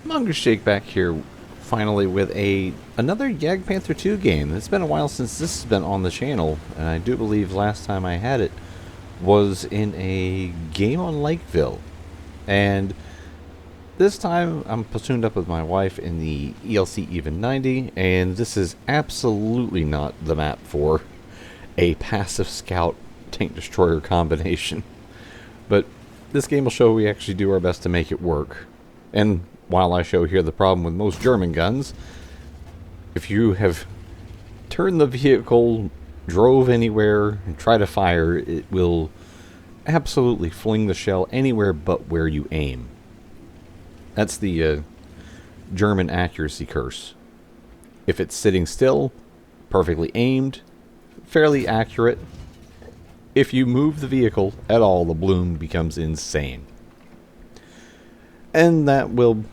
Mongoose Shake back here, finally with another JgPanther 2 game. It's been a while since this has been on the channel, and I do believe last time I had it was in a game on Lakeville. And this time I'm platooned up with my wife in the ELC Even 90, and this is absolutely not the map for a passive scout tank destroyer combination. But this game will show we actually do our best to make it work. And while I show here the problem with most German guns, if you have turned the vehicle, drove anywhere, and try to fire, it will absolutely fling the shell anywhere but where you aim. That's the German accuracy curse. If it's sitting still, perfectly aimed, fairly accurate. If you move the vehicle at all, the bloom becomes insane. And that will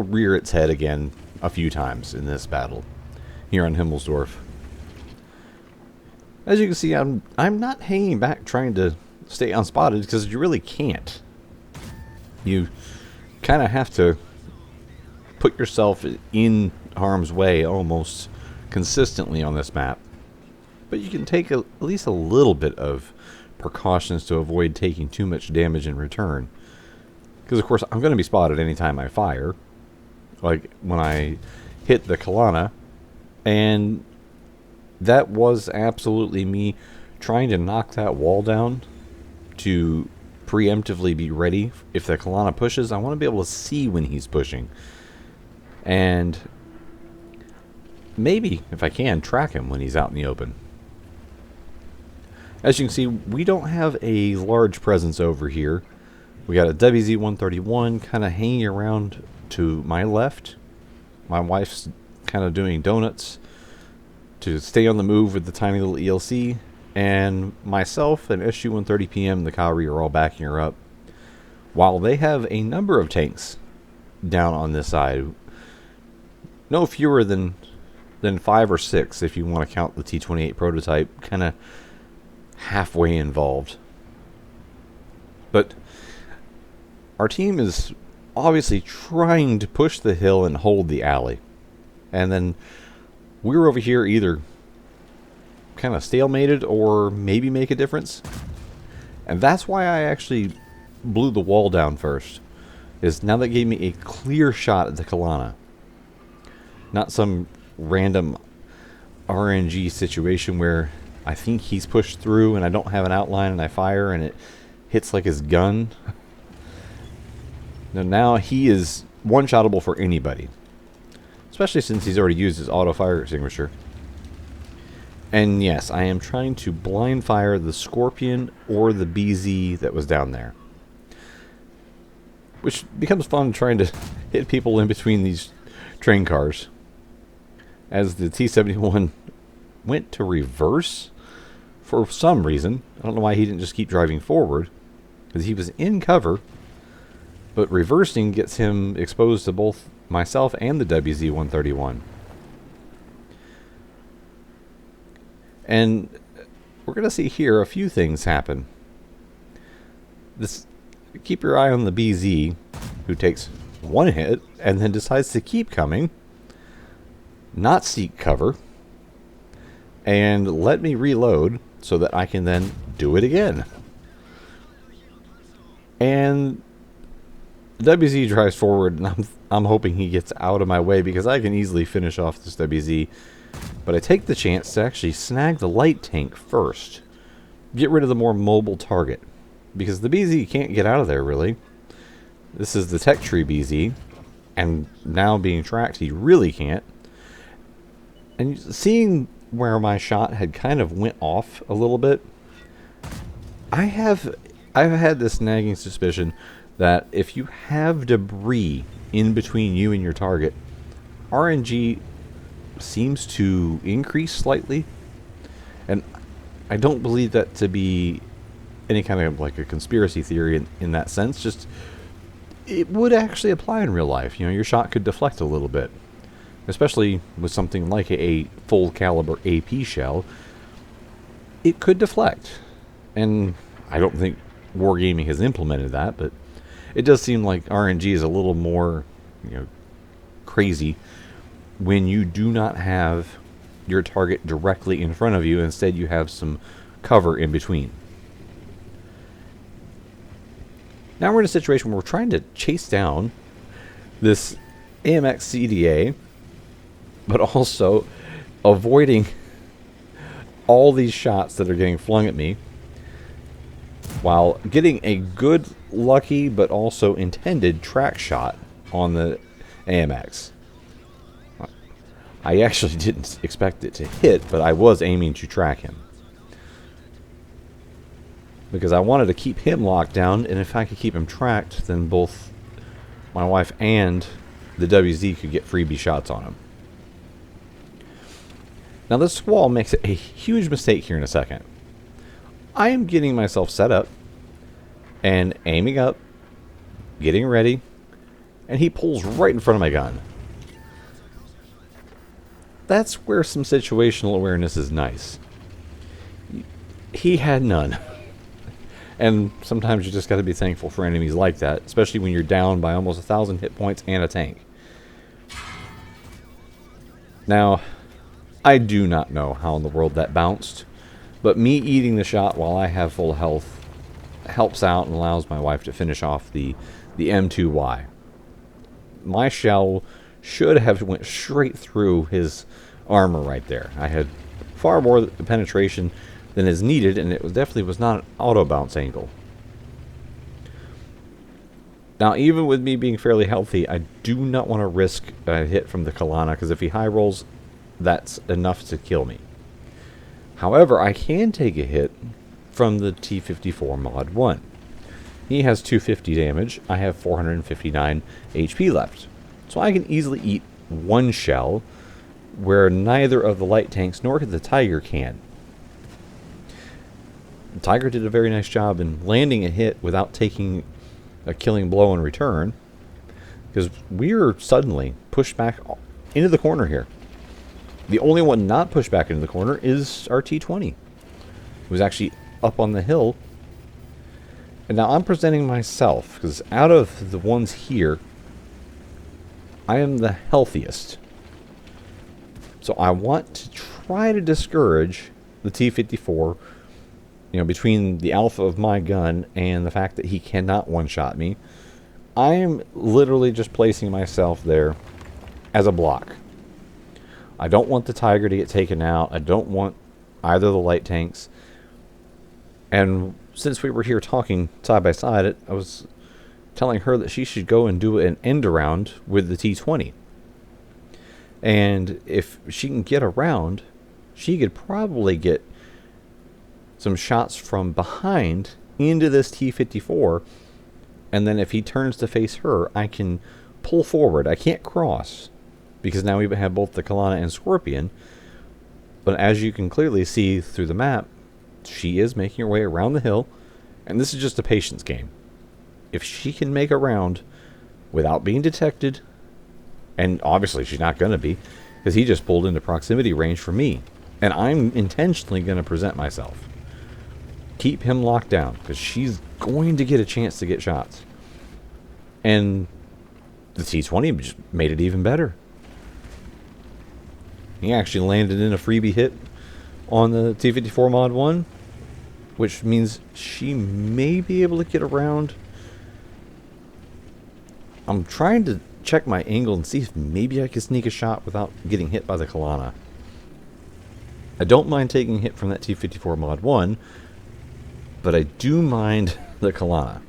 rear its head again a few times in this battle here on Himmelsdorf. As you can see, I'm not hanging back trying to stay unspotted, because you really can't. You kind of have to put yourself in harm's way almost consistently on this map. But you can take at least a little bit of precautions to avoid taking too much damage in return. Because, of course, I'm going to be spotted anytime I fire. Like when I hit the Kalana. And that was absolutely me trying to knock that wall down to preemptively be ready. If the Kalana pushes, I want to be able to see when he's pushing. And maybe, if I can, track him when he's out in the open. As you can see, we don't have a large presence over here. We got a WZ-131 kind of hanging around to my left. My wife's kind of doing donuts to stay on the move with the tiny little ELC. And myself and SU-130PM, the Kauri, are all backing her up. While they have a number of tanks down on this side. No fewer than 5 or 6 if you want to count the T-28 prototype kind of halfway involved. But our team is obviously trying to push the hill and hold the alley. And then we're over here either kind of stalemated or maybe make a difference. And that's why I actually blew the wall down first. Is now that gave me a clear shot at the Kalana. Not some random RNG situation where I think he's pushed through and I don't have an outline and I fire and it hits like his gun. Now he is one-shottable for anybody. Especially since he's already used his auto fire extinguisher. And yes, I am trying to blind fire the Scorpion or the BZ that was down there. Which becomes fun trying to hit people in between these train cars. As the T-71 went to reverse for some reason. I don't know why he didn't just keep driving forward. Because he was in cover. But reversing gets him exposed to both myself and the WZ-131. And we're going to see here a few things happen. Keep your eye on the BZ, who takes one hit and then decides to keep coming, not seek cover, and let me reload so that I can then do it again. And WZ drives forward, and I'm hoping he gets out of my way because I can easily finish off this WZ. But I take the chance to actually snag the light tank first. Get rid of the more mobile target. Because the BZ can't get out of there, really. This is the Tech Tree BZ. And now being tracked, he really can't. And seeing where my shot had kind of went off a little bit, I've had this nagging suspicion that if you have debris in between you and your target, RNG seems to increase slightly. And I don't believe that to be any kind of like a conspiracy theory in that sense. Just it would actually apply in real life. You know, your shot could deflect a little bit, especially with something like a full caliber AP shell. It could deflect, and I don't think Wargaming has implemented that, but it does seem like RNG is a little more, crazy when you do not have your target directly in front of you. Instead, you have some cover in between. Now we're in a situation where we're trying to chase down this AMX CDA, but also avoiding all these shots that are getting flung at me, while getting a good, lucky, but also intended track shot on the AMX. I actually didn't expect it to hit, but I was aiming to track him, because I wanted to keep him locked down, and if I could keep him tracked, then both my wife and the WZ could get freebie shots on him. Now this squall makes a huge mistake here in a second. I am getting myself set up and aiming up, getting ready, and he pulls right in front of my gun. That's where some situational awareness is nice. He had none. And sometimes you just got to be thankful for enemies like that, especially when you're down by almost 1,000 hit points and a tank. Now, I do not know how in the world that bounced, but me eating the shot while I have full health helps out and allows my wife to finish off the M2Y. My shell should have went straight through his armor right there. I had far more penetration than is needed, and it definitely was not an auto bounce angle. Now, even with me being fairly healthy, I do not want to risk a hit from the Kalana, because if he high rolls, that's enough to kill me. However, I can take a hit from the T-54 Mod 1. He has 250 damage. I have 459 HP left. So I can easily eat one shell, where neither of the light tanks nor the Tiger can. The Tiger did a very nice job in landing a hit without taking a killing blow in return, because we are suddenly pushed back into the corner here. The only one not pushed back into the corner is our T-20. It was actually up on the hill. And now I'm presenting myself, because out of the ones here, I am the healthiest. So I want to try to discourage the T-54, between the alpha of my gun and the fact that he cannot one-shot me. I am literally just placing myself there as a block. I don't want the Tiger to get taken out. I don't want either of the light tanks. And since we were here talking side by side, I was telling her that she should go and do an end around with the T-20. And if she can get around, she could probably get some shots from behind into this T-54. And then if he turns to face her, I can pull forward. I can't cross, because now we have both the Kalana and Scorpion. But as you can clearly see through the map, she is making her way around the hill. And this is just a patience game. If she can make a round without being detected, and obviously she's not going to be, because he just pulled into proximity range for me, and I'm intentionally going to present myself. Keep him locked down, because she's going to get a chance to get shots. And the T-20 just made it even better. He actually landed in a freebie hit on the T-54 Mod 1, which means she may be able to get around. I'm trying to check my angle and see if maybe I can sneak a shot without getting hit by the Kalana. I don't mind taking a hit from that T-54 Mod 1, but I do mind the Kalana.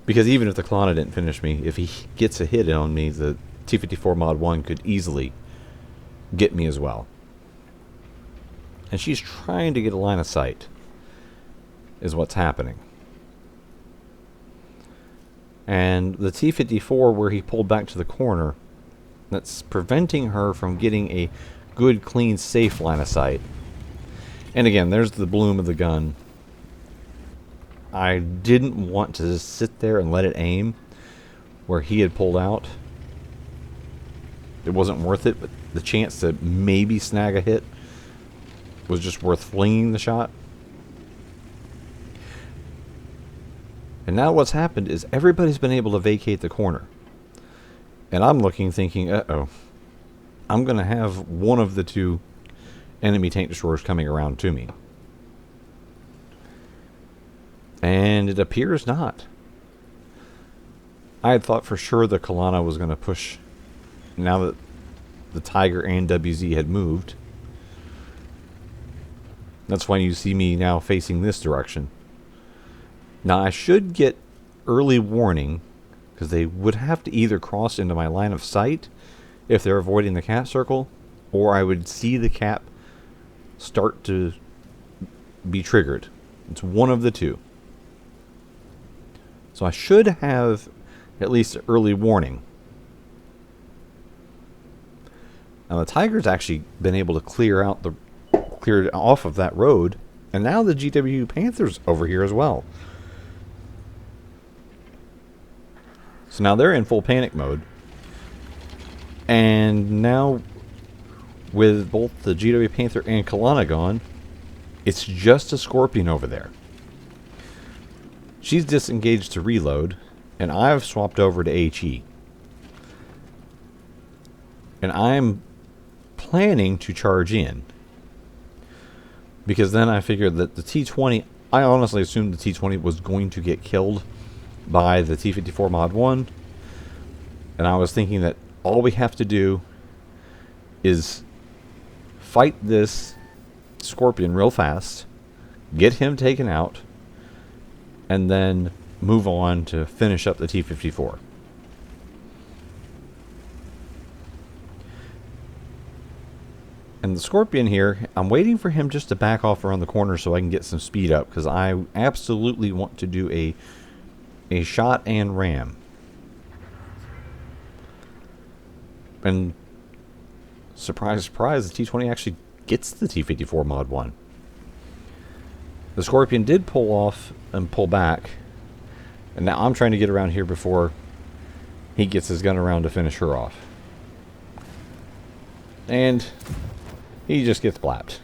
Because even if the Kalana didn't finish me, if he gets a hit on me, the T-54 Mod 1 could easily get me as well. And she's trying to get a line of sight, is what's happening. And the T-54, where he pulled back to the corner, that's preventing her from getting a good, clean, safe line of sight. And again, there's the bloom of the gun. I didn't want to just sit there and let it aim where he had pulled out. It wasn't worth it, but the chance to maybe snag a hit was just worth flinging the shot. And now what's happened is everybody's been able to vacate the corner. And I'm looking thinking, uh-oh, I'm going to have one of the two enemy tank destroyers coming around to me. And it appears not. I had thought for sure the Kalana was going to push now that the Tiger and WZ had moved. That's why you see me now facing this direction. Now I should get early warning, because they would have to either cross into my line of sight if they're avoiding the cap circle, or I would see the cap start to be triggered. It's one of the two. So I should have at least early warning. Now the Tiger's actually been able to clear off of that road, and now the JgPanther's over here as well. So now they're in full panic mode. And now with both the JgPanther and Kalana gone, it's just a Scorpion over there. She's disengaged to reload, and I've swapped over to HE. And I'm planning to charge in, because then I figured that the T-20, I honestly assumed the T-20 was going to get killed by the T-54 Mod 1, and I was thinking that all we have to do is fight this Scorpion real fast, get him taken out, and then move on to finish up the T-54. And the Scorpion here, I'm waiting for him just to back off around the corner so I can get some speed up, because I absolutely want to do a shot and ram. And surprise, surprise, the T-20 actually gets the T-54 Mod 1. The Scorpion did pull off and pull back, and now I'm trying to get around here before he gets his gun around to finish her off. And he just gets blapped.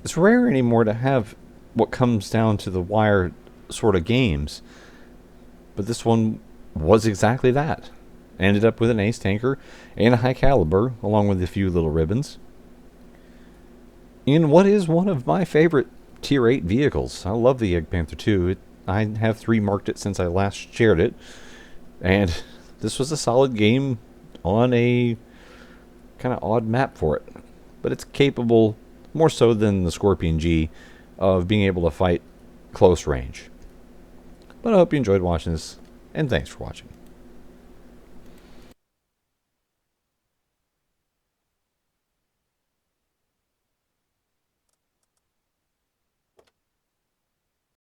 It's rare anymore to have what comes down to the wire sort of games, but this one was exactly that. Ended up with an ace tanker and a high caliber, along with a few little ribbons, in what is one of my favorite tier 8 vehicles. I love the JgPanther 2. I have 3 marked it since I last shared it, and this was a solid game on a kind of odd map for it. But it's capable, more so than the Scorpion G, of being able to fight close range. But I hope you enjoyed watching this, and thanks for watching.